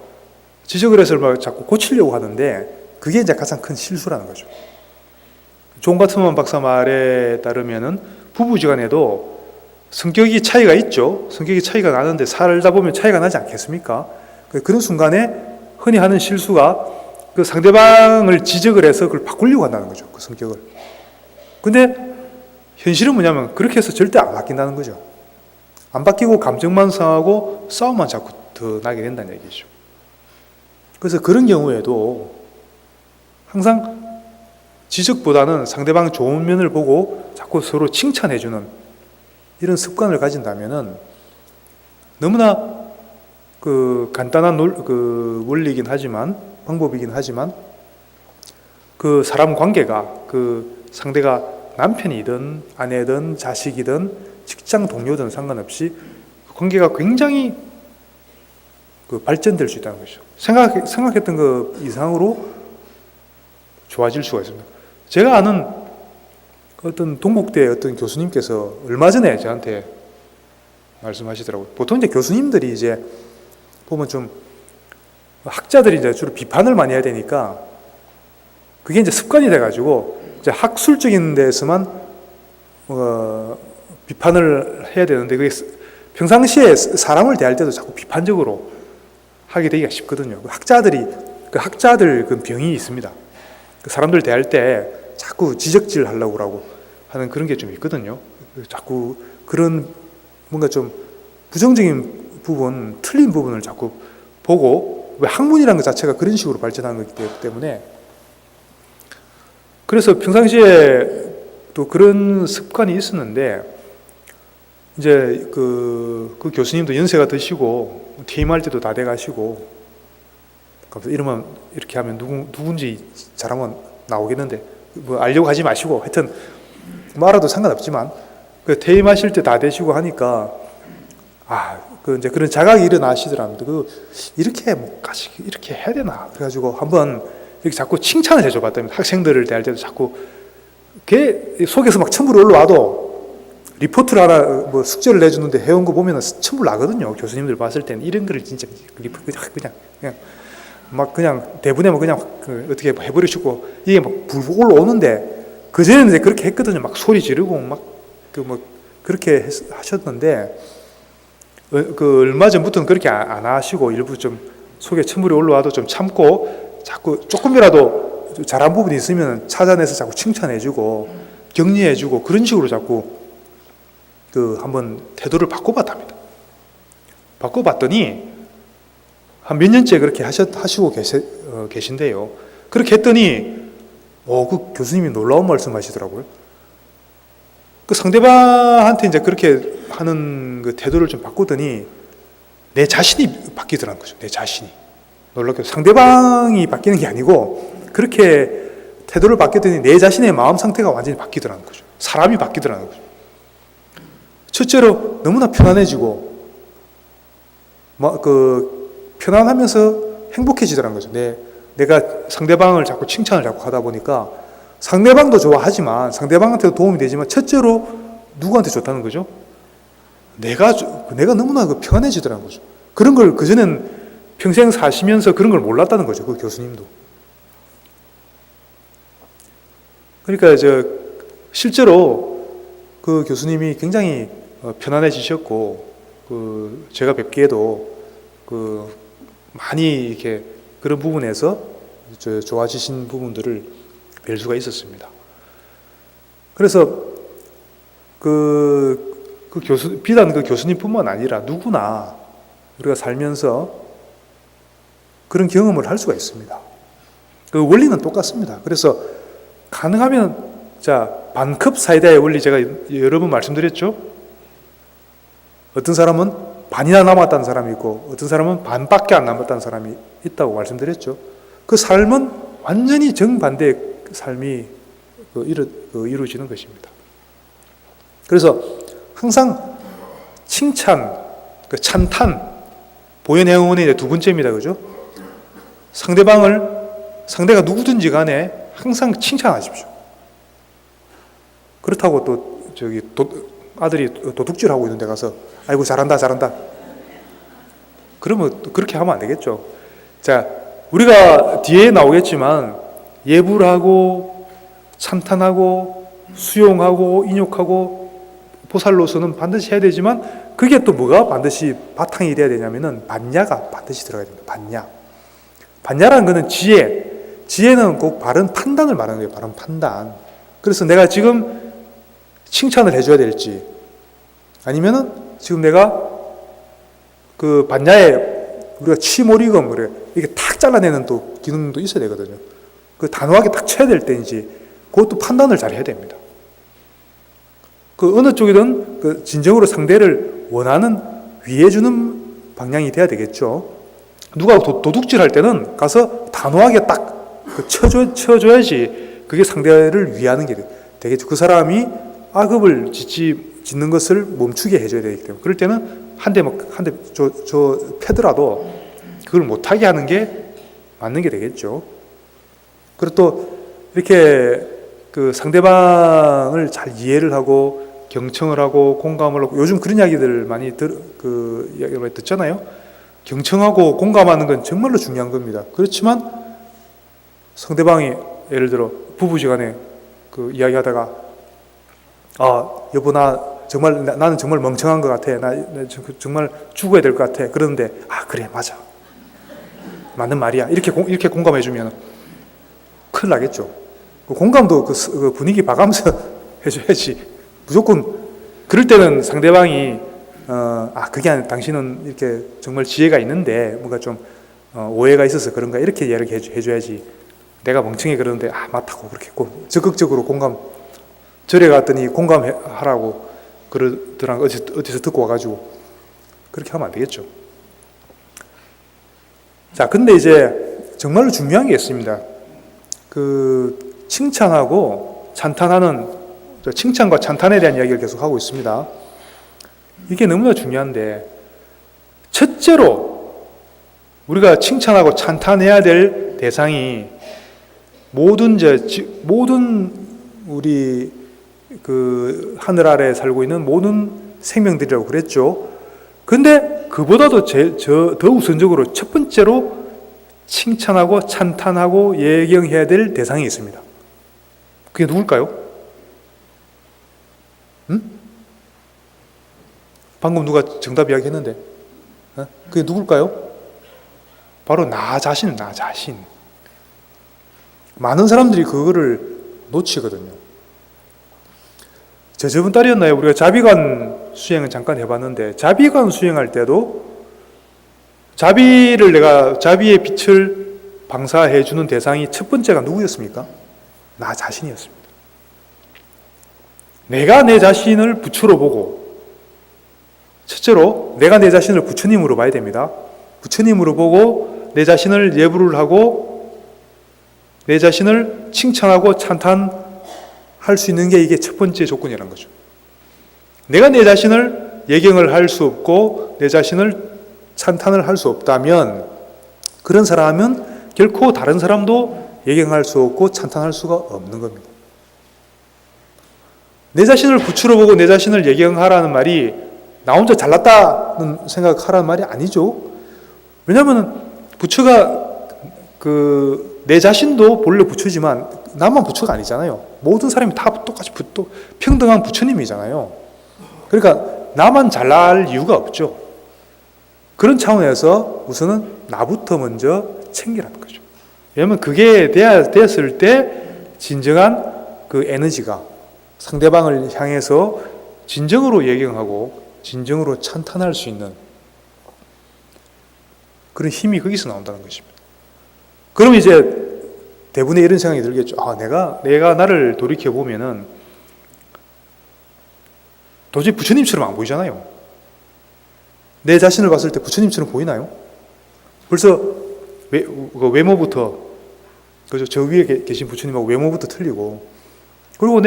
막 자꾸 고치려고 하는데, 그게 이제 가장 큰 실수라는 거죠. 존 가트만 박사 말에 따르면은 부부지간에도 성격이 차이가 있죠. 성격이 차이가 나는데 살다 보면 차이가 나지 않겠습니까? 그런 순간에 흔히 하는 실수가 그 상대방을 지적을 해서 그걸 바꾸려고 한다는 거죠. 그 성격을. 근데 현실은 뭐냐면 그렇게 해서 절대 안 바뀐다는 거죠. 안 바뀌고 감정만 상하고 싸움만 자꾸 더 나게 된다는 얘기죠. 그래서 그런 경우에도 항상 지적보다는 상대방 좋은 면을 보고 자꾸 서로 칭찬해주는 이런 습관을 가진다면은 너무나 간단한 원리이긴 하지만, 방법이긴 하지만, 그 사람 관계가 상대가 남편이든 아내든 자식이든 직장 동료든 상관없이 관계가 굉장히 발전될 수 있다는 것이죠. 생각했던 그 이상으로 좋아질 수가 있습니다. 제가 아는 어떤 동국대 어떤 교수님께서 얼마 전에 저한테 말씀하시더라고요. 보통 이제 교수님들이 이제 보면 좀 학자들이 이제 주로 비판을 많이 해야 되니까 그게 이제 습관이 돼가지고 이제 학술적인 데서만 비판을 해야 되는데, 그게 평상시에 사람을 대할 때도 자꾸 비판적으로 하게 되기가 쉽거든요. 학자들 그 병이 있습니다. 사람들 대할 때 자꾸 지적질 하려고 하는 그런 게 좀 있거든요. 자꾸 그런 뭔가 좀 부정적인 부분, 틀린 부분을 자꾸 보고, 왜 학문이라는 것 자체가 그런 식으로 발전한 거기 때문에, 그래서 평상시에 또 그런 습관이 있었는데, 이제 그 교수님도 연세가 드시고 퇴임할 때도 다 돼가시고, 이러면 이렇게 하면 누군지 잘하면 나오겠는데 뭐 알려고 하지 마시고, 하여튼 뭐 알아도 상관없지만 퇴임하실 때 다 되시고 하니까 이제 그런 자각이 일어나시더랍니다. 이렇게 이렇게 해야 되나? 그래가지고 한번 이렇게 자꾸 칭찬을 해줘 봤답니다. 학생들을 대할 때도 자꾸 걔 속에서 막 천불이 올라와도 리포트를 하나 뭐 숙제를 내주는데 해온 거 보면 천불 나거든요. 교수님들 봤을 때는 이런 거를 진짜 그냥 대본에만 그냥 어떻게 해버리시고 이게 막 불 올라오는데, 그전에는 이제 그렇게 했거든요. 막 소리 지르고 그렇게 하셨는데, 얼마 전부터는 그렇게 안 하시고 일부 좀 속에 천불이 올라와도 좀 참고 자꾸 조금이라도 잘한 부분이 있으면 찾아내서 자꾸 칭찬해주고 격려해주고 그런 식으로 자꾸 한번 태도를 바꿔봤답니다. 바꿔봤더니 한 몇 년째 그렇게 하시고 계신데요. 그렇게 했더니 그 교수님이 놀라운 말씀 하시더라고요. 그 상대방한테 이제 그렇게 하는 그 태도를 좀 바꾸더니 내 자신이 바뀌더라는 거죠. 내 자신이. 놀랍게도 상대방이 바뀌는 게 아니고 그렇게 태도를 바뀌더니 내 자신의 마음 상태가 완전히 바뀌더라는 거죠. 사람이 바뀌더라는 거죠. 첫째로 너무나 편안해지고 편안하면서 행복해지더라는 거죠. 내가 상대방을 자꾸 칭찬을 자꾸 하다 보니까 상대방도 좋아하지만 상대방한테도 도움이 되지만 첫째로 누구한테 좋다는 거죠? 내가 너무나 편안해지더라는 거죠. 그런 걸 그전엔 평생 사시면서 그런 걸 몰랐다는 거죠. 그 교수님도. 그러니까 실제로 그 교수님이 굉장히 편안해지셨고 제가 뵙기에도 많이 이렇게 그런 부분에서 좋아지신 부분들을 뵐 수가 있었습니다. 그래서 비단 그 교수님뿐만 아니라 누구나 우리가 살면서 그런 경험을 할 수가 있습니다. 그 원리는 똑같습니다. 그래서 가능하면 반컵 사이다의 원리 제가 여러 번 말씀드렸죠. 어떤 사람은 반이나 남았다는 사람이 있고 어떤 사람은 반밖에 안 남았다는 사람이 있다고 말씀드렸죠. 그 삶은 완전히 정반대의 삶이 이루어지는 것입니다. 그래서 항상 칭찬, 찬탄, 보현행원의 두 번째입니다. 그죠? 상대가 누구든지 간에 항상 칭찬하십시오. 그렇다고 또 아들이 도둑질하고 있는 데 가서 아이고 잘한다. 그러면 그렇게 하면 안 되겠죠. 우리가 뒤에 나오겠지만 예불 하고 찬탄하고 수용하고 인욕하고 보살로서는 반드시 해야 되지만 그게 또 뭐가 반드시 바탕이 돼야 되냐면은 반야가 반드시 들어가야 됩니다. 반야라는 것은 지혜는 꼭 바른 판단을 말하는 거예요. 바른 판단. 그래서 내가 지금 칭찬을 해줘야 될지 아니면은 지금 내가 그 반야에 우리가 치몰이금 그래 이게 탁 잘라내는 또 기능도 있어야 되거든요. 그 단호하게 딱 쳐야 될 때인지 그것도 판단을 잘 해야 됩니다. 어느 쪽이든 진정으로 상대를 원하는 위해주는 방향이 돼야 되겠죠. 누가 도둑질 할 때는 가서 단호하게 딱 쳐줘야지 그게 상대를 위하는 게 되겠죠. 그 사람이 악업을 짓는 것을 멈추게 해줘야 되기 때문에 그럴 때는 한 대 패더라도 그걸 못하게 하는 게 맞는 게 되겠죠. 그리고 또 이렇게 상대방을 잘 이해를 하고 경청을 하고 공감을 하고 요즘 그런 이야기들 많이 이야기를 듣잖아요. 경청하고 공감하는 건 정말로 중요한 겁니다. 그렇지만 상대방이 예를 들어 부부지간에 이야기하다가 여보 나는 정말 멍청한 것 같아. 나 정말 죽어야 될 것 같아. 그러는데 그래 맞아. 맞는 말이야. 이렇게 공감해주면 큰일 나겠죠. 공감도 분위기 봐가면서 해줘야지. 무조건 그럴 때는 상대방이 그게 아니라 당신은 이렇게 정말 지혜가 있는데 뭔가 좀 오해가 있어서 그런가 이렇게 이야기를 해줘야지. 내가 멍청해 그러는데 맞다고 그렇게 적극적으로 절에 갔더니 공감하라고 그러더라고 어디서 듣고 와가지고 그렇게 하면 안 되겠죠. 근데 이제 정말로 중요한 게 있습니다. 칭찬하고 찬탄하는 칭찬과 찬탄에 대한 이야기를 계속 하고 있습니다. 이게 너무나 중요한데 첫째로 우리가 칭찬하고 찬탄해야 될 대상이 모든 우리 하늘 아래에 살고 있는 모든 생명들이라고 그랬죠. 근데 그보다도 더 우선적으로 첫 번째로 칭찬하고 찬탄하고 예경해야 될 대상이 있습니다. 그게 누굴까요? 방금 누가 정답 이야기했는데 그게 누굴까요? 바로 나 자신. 많은 사람들이 그거를 놓치거든요. 저번 달이었나요? 우리가 자비관 수행을 잠깐 해봤는데 자비관 수행할 때도 자비의 빛을 방사해주는 대상이 첫 번째가 누구였습니까? 나 자신이었습니다. 내가 내 자신을 부처로 보고, 첫째로 내가 내 자신을 부처님으로 봐야 됩니다. 부처님으로 보고 내 자신을 예부를 하고 내 자신을 칭찬하고 찬탄할 수 있는 게 이게 첫 번째 조건이라는 거죠. 내가 내 자신을 예경을 할 수 없고 내 자신을 찬탄을 할 수 없다면 그런 사람은 결코 다른 사람도 예경할 수 없고 찬탄할 수가 없는 겁니다. 내 자신을 부처로 보고 내 자신을 예경하라는 말이 나 혼자 잘났다는 생각하라는 말이 아니죠. 왜냐하면 부처가 내 자신도 본래 부처지만 나만 부처가 아니잖아요. 모든 사람이 다 똑같이 평등한 부처님이잖아요. 그러니까 나만 잘날 이유가 없죠. 그런 차원에서 우선은 나부터 먼저 챙기라는 거죠. 왜냐하면 그게 되었을 때 진정한 그 에너지가 상대방을 향해서 진정으로 예경하고 진정으로 찬탄할 수 있는 그런 힘이 거기서 나온다는 것입니다. 그럼 이제 대부분의 이런 생각이 들겠죠. 내가 나를 돌이켜보면은 도저히 부처님처럼 안 보이잖아요. 내 자신을 봤을 때 부처님처럼 보이나요? 벌써 외모부터, 그죠? 저 위에 계신 부처님하고 외모부터 틀리고, 그리고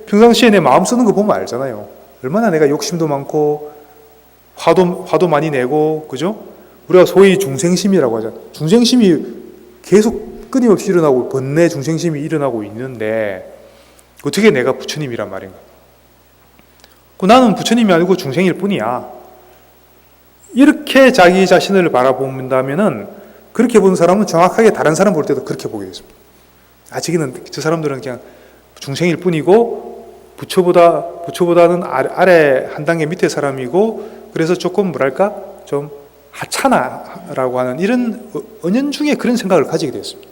평상시에 내 마음 쓰는 거 보면 알잖아요. 얼마나 내가 욕심도 많고, 화도 많이 내고, 그죠? 우리가 소위 중생심이라고 하잖아요. 중생심이 계속 끊임없이 일어나고, 번뇌 중생심이 일어나고 있는데, 어떻게 내가 부처님이란 말인가? 나는 부처님이 아니고 중생일 뿐이야. 이렇게 자기 자신을 바라본다면은 그렇게 본 사람은 정확하게 다른 사람 볼 때도 그렇게 보게 됐습니다. 아직은 저 사람들은 그냥 중생일 뿐이고 부처보다는 아래 한 단계 밑에 사람이고 그래서 조금 좀 하찮아라고 하는 이런 은연중에 그런 생각을 가지게 되었습니다.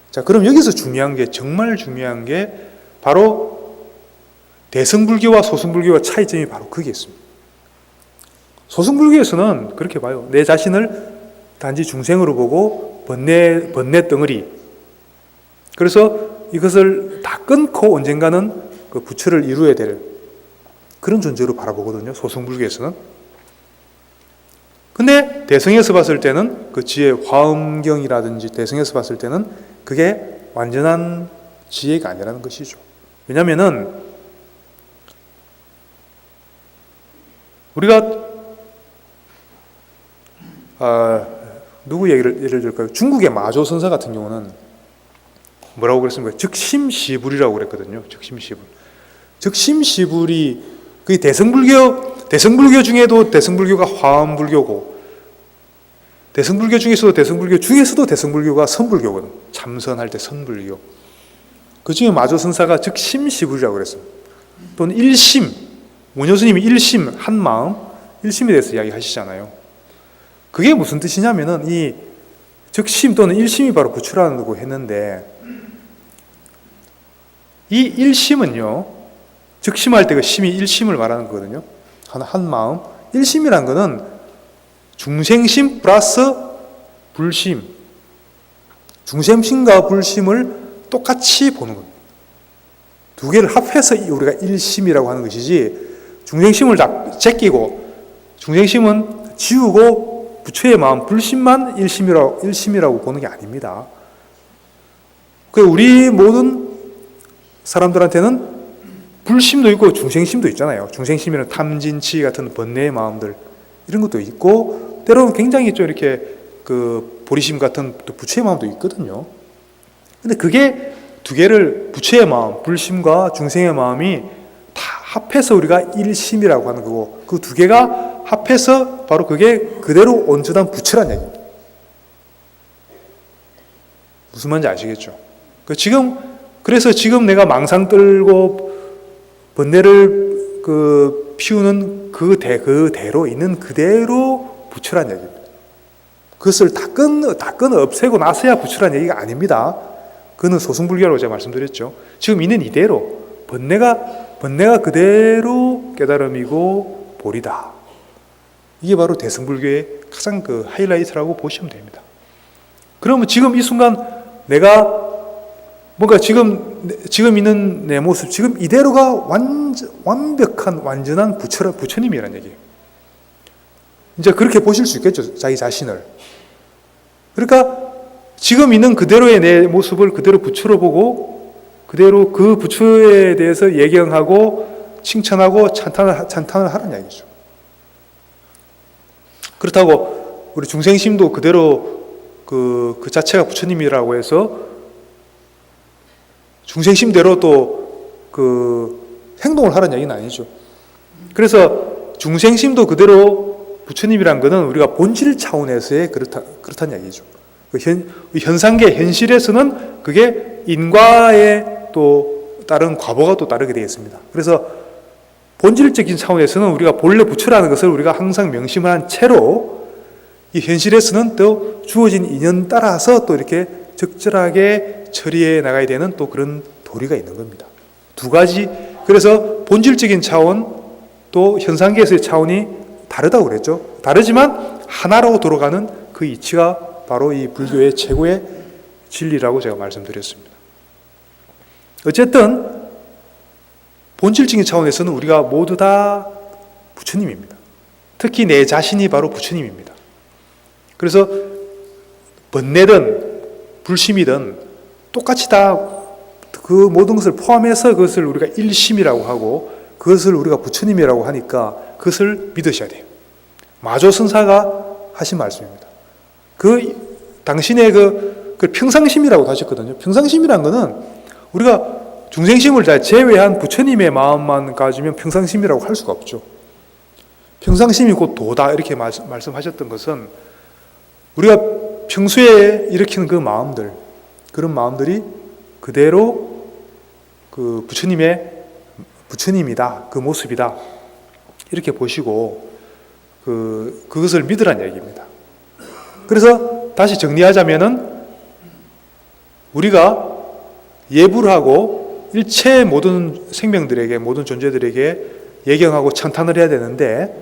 자, 그럼 여기서 정말 중요한 게 바로 대승불교와 소승불교와 차이점이 바로 거기에 있습니다. 소승불교에서는 그렇게 봐요. 내 자신을 단지 중생으로 보고 번뇌 덩어리. 그래서 이것을 다 끊고 언젠가는 그 부처를 이루어야 될 그런 존재로 바라보거든요. 소승불교에서는. 근데 대승에서 봤을 때는 그 지혜 화엄경이라든지 대승에서 봤을 때는 그게 완전한 지혜가 아니라는 것이죠. 왜냐하면은 우리가 누구 예를 들까요? 중국의 마조 선사 같은 경우는 뭐라고 그랬습니까? 즉심시불이라고 그랬거든요. 즉심시불. 즉심시불이 그 대승불교 중에도 대승불교가 화엄불교고 대승불교 중에서도 대승불교가 선불교거든. 참선할 때 선불교. 그 중에 마조 선사가 즉심시불이라고 그랬습니다. 또는 일심, 원효스님이 일심, 한마음, 일심에 대해서 이야기하시잖아요. 그게 무슨 뜻이냐면은 이 즉심 또는 일심이 바로 부처라고 했는데 이 일심은요, 즉심할 때 그 심이 일심을 말하는 거거든요. 한마음. 일심이란 거는 중생심 플러스 불심. 중생심과 불심을 똑같이 보는 겁니다. 두 개를 합해서 우리가 일심이라고 하는 것이지 중생심을 다 제끼고 중생심은 지우고 부처의 마음, 불심만 일심이라고 보는 게 아닙니다. 우리 모든 사람들한테는 불심도 있고 중생심도 있잖아요. 중생심이란 탐진치 같은 번뇌의 마음들 이런 것도 있고 때로는 굉장히 좀 이렇게 그 보리심 같은 또 부처의 마음도 있거든요. 근데 그게 두 개를 부처의 마음, 불심과 중생의 마음이 다 합해서 우리가 일심이라고 하는 거고 그 두 개가 합해서 바로 그게 그대로 온전한 부처란 얘기입니다. 무슨 말인지 아시겠죠? 그래서 지금 내가 망상 끌고 번뇌를 피우는 그대로 있는 그대로 부처란 얘기입니다. 그것을 다 끊어 없애고 나서야 부처란 얘기가 아닙니다. 그는 소승불교라고 제가 말씀드렸죠. 지금 있는 이대로 번뇌가 그대로 깨달음이고 보리다. 이게 바로 대승불교의 가장 하이라이트라고 보시면 됩니다. 그러면 지금 이 순간 내가 뭔가 지금 있는 내 모습, 지금 이대로가 완벽한 완전한 부처님이라는 얘기예요. 이제 그렇게 보실 수 있겠죠, 자기 자신을. 그러니까 지금 있는 그대로의 내 모습을 그대로 부처로 보고 그대로 그 부처에 대해서 예경하고 칭찬하고 찬탄을 하라는 얘기죠. 그렇다고 우리 중생심도 그대로 그 자체가 부처님이라고 해서 중생심대로 또 그 행동을 하라는 얘기는 아니죠. 그래서 중생심도 그대로 부처님이란 것은 우리가 본질 차원에서의 그렇다는 얘기죠. 현상계, 현실에서는 그게 인과에 또 다른 과보가 또 따르게 되어 있습니다. 그래서 본질적인 차원에서는 우리가 본래 부처라는 것을 우리가 항상 명심을 한 채로 이 현실에서는 또 주어진 인연 따라서 또 이렇게 적절하게 처리해 나가야 되는 또 그런 도리가 있는 겁니다. 두 가지. 그래서 본질적인 차원 또 현상계에서의 차원이 다르다고 그랬죠. 다르지만 하나로 돌아가는 그 이치가 바로 이 불교의 최고의 진리라고 제가 말씀드렸습니다. 어쨌든 본질적인 차원에서는 우리가 모두 다 부처님입니다. 특히 내 자신이 바로 부처님입니다. 그래서 번뇌든 불심이든 똑같이 다 그 모든 것을 포함해서 그것을 우리가 일심이라고 하고 그것을 우리가 부처님이라고 하니까 그것을 믿으셔야 돼요. 마조선사가 하신 말씀입니다. 당신의 그 평상심이라고 하셨거든요. 평상심이란 거는 우리가 중생심을 다 제외한 부처님의 마음만 가지면 평상심이라고 할 수가 없죠. 평상심이 곧 도다 이렇게 말씀하셨던 것은 우리가 평소에 일으키는 그 마음들, 그런 마음들이 그대로 그 부처님이다, 그 모습이다 이렇게 보시고 그것을 믿으란 얘기입니다. 그래서 다시 정리하자면은 우리가 예불 하고 일체 모든 생명들에게 모든 존재들에게 예경하고 찬탄을 해야 되는데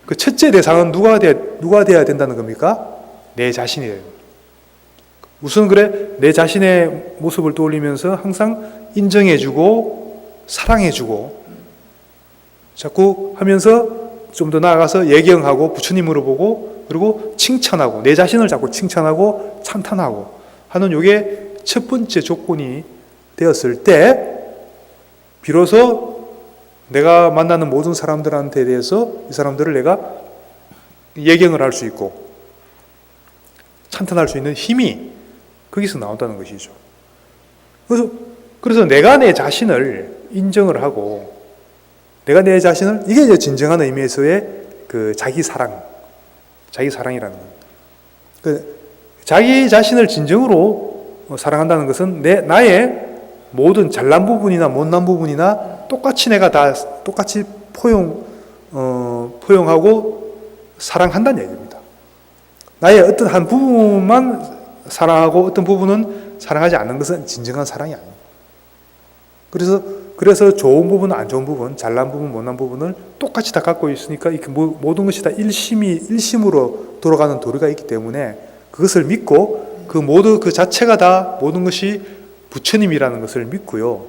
그 첫째 대상은 누가 돼야 된다는 겁니까? 내 자신이에요. 우선 내 자신의 모습을 떠올리면서 항상 인정해주고 사랑해주고 자꾸 하면서 좀 더 나아가서 예경하고 부처님으로 보고 그리고 칭찬하고 내 자신을 자꾸 칭찬하고 찬탄하고 하는 이게 첫 번째 조건이 되었을 때 비로소 내가 만나는 모든 사람들한테 대해서 이 사람들을 내가 예경을 할 수 있고 찬탄할 수 있는 힘이 거기서 나온다는 것이죠. 그래서 내가 내 자신을 인정을 하고 내가 내 자신을 이게 이제 진정한 의미에서의 그 자기사랑이라는 겁니다. 자기 자신을 진정으로 사랑한다는 것은 나의 모든 잘난 부분이나 못난 부분이나 똑같이 내가 다 똑같이 포용하고 사랑한다는 얘기입니다. 나의 어떤 한 부분만 사랑하고 어떤 부분은 사랑하지 않는 것은 진정한 사랑이 아닙니다. 그래서 좋은 부분, 안 좋은 부분, 잘난 부분, 못난 부분을 똑같이 다 갖고 있으니까 이렇게 모든 것이 다 일심으로 돌아가는 도리가 있기 때문에 그것을 믿고 그 자체가 다 모든 것이 부처님이라는 것을 믿고요.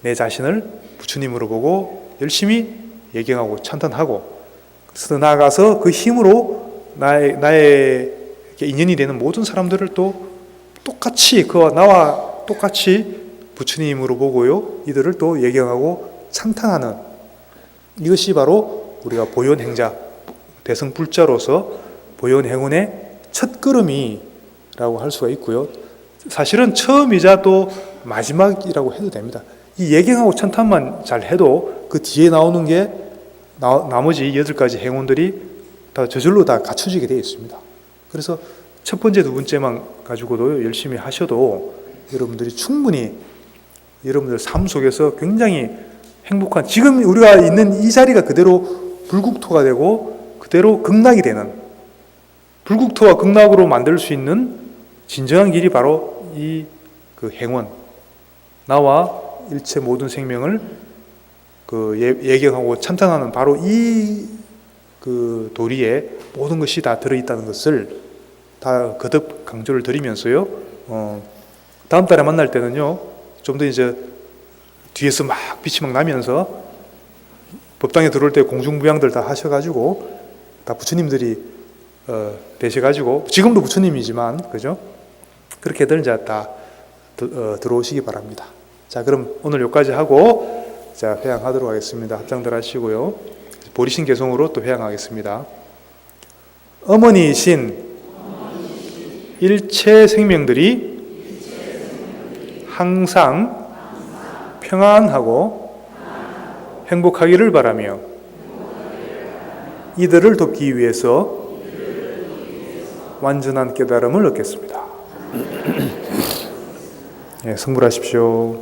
내 자신을 부처님으로 보고 열심히 예경하고 찬탄하고 그래서 나아가서 그 힘으로 나의 인연이 되는 모든 사람들을 또 똑같이 나와 똑같이 부처님으로 보고요. 이들을 또 예경하고 찬탄하는 이것이 바로 우리가 보현행자 대승불자로서 보현행운의 첫걸음이라고 할 수가 있고요. 사실은 처음이자 또 마지막이라고 해도 됩니다. 이 예경하고 찬탄만 잘 해도 그 뒤에 나오는 게 나머지 8가지 행운들이 다 저절로 다 갖춰지게 되어 있습니다. 그래서 첫 번째, 두 번째만 가지고도 열심히 하셔도 여러분들이 충분히 여러분들 삶 속에서 굉장히 행복한 지금 우리가 있는 이 자리가 그대로 불국토가 되고 그대로 극락이 되는 불국토와 극락으로 만들 수 있는 진정한 길이 바로 이 그 행원 나와 일체 모든 생명을 예경하고 찬탄하는 바로 이 그 도리에 모든 것이 다 들어있다는 것을 다 거듭 강조를 드리면서요. 다음 달에 만날 때는요. 좀 더 이제 뒤에서 막 빛이 막 나면서 법당에 들어올 때 공중부양들 다 하셔가지고 다 부처님들이 되셔가지고 지금도 부처님이지만 그죠? 그렇게들 이제 다 들어오시기 바랍니다. 자, 그럼 오늘 여기까지 하고 자 회향하도록 하겠습니다. 합장들 하시고요. 보리신 개송으로 또 회향하겠습니다. 어머니이신 일체 생명들이 항상 평안하고 행복하기를 바라며 이들을 돕기 위해서 완전한 깨달음을 얻겠습니다. 예, 성불하십시오.